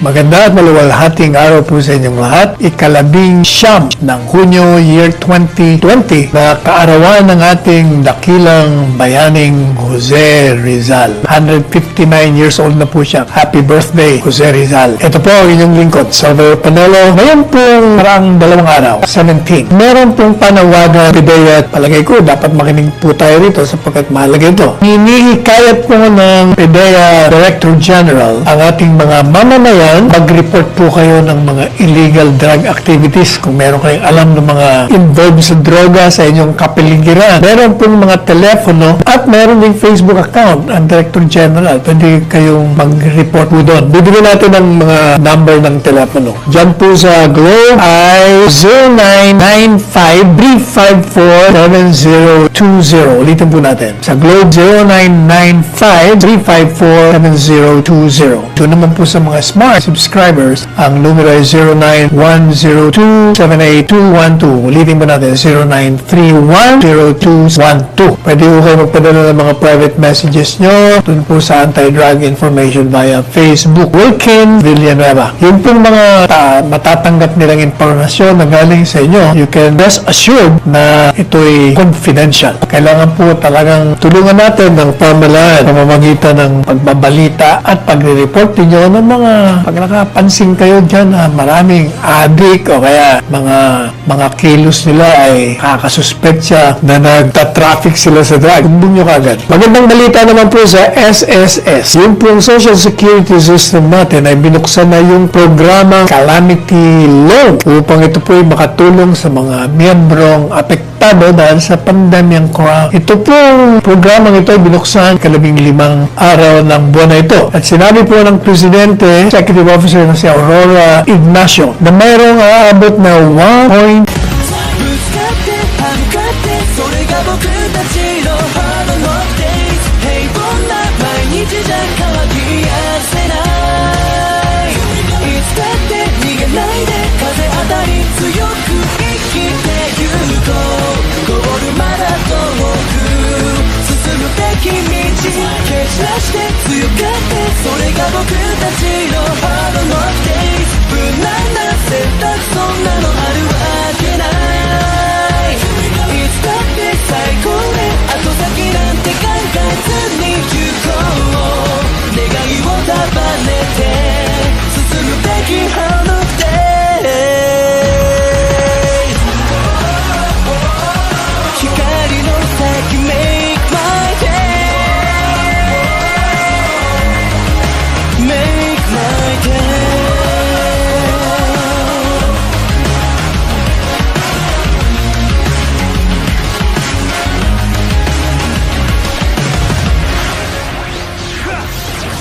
Maganda at maluwalhating araw po sa inyong lahat. Ika-19 ng Hunyo, year 2020 na kaarawan ng ating dakilang bayaning Jose Rizal. 159 years old na po siya. Happy birthday, Jose Rizal. Ito po ang inyong lingkod, Salvador Panelo. Ngayon pong parang 2 araw, 17. Meron pong panawagan, PIDEA, at palagay ko dapat makinig po tayo rito sapagkat mahalaga ito. Hinihikayat po ng PIDEA Director General ang ating mga mamamayan, mag-report po kayo ng mga illegal drug activities kung meron kayong alam ng mga involved sa droga sa inyong kapaligiran. Meron pong mga telepono at meron ding Facebook account ang Director General. Pwede kayong mag-report po doon. Bibigyan natin ng mga number ng telepono. Diyan po sa Globe ay 0995-354-7020. Ulitin po natin. Sa Globe, 0995-354-7020. Ito naman po sa mga smart subscribers, ang numero ay 09-102-78212. Ulitin po natin, 0931-0212. Pwede po kayo magpadala ng mga private messages nyo dun po sa anti-drug information via Facebook. Wilkin Villanueva. Yung pong mga matatanggap nilang informasyon na galing sa inyo, you can rest assured na ito'y confidential. Kailangan po talagang tulungan natin ng pamahalaan sa pamamagitan ng pagbabalita at pagre-report ninyo ng mga pag nakapansin kayo dyan na maraming addict o kaya mga kilos nila ay kakasuspetsya na nagta-traffic sila sa drug. Kumbong nyo kagad. Magandang balita naman po sa SSS. Yung pong Social Security System natin ay binuksan na yung programa Calamity Loan upang ito po ay makatulong sa mga miyembrong apektado dahil sa pandemyang corona. Ito pong programang ito ay binuksan 15 araw ng buwan na ito. At sinabi po ng Presidente, Executive Officer na si Aurora Ignacio, na mayroong aabot na 1.2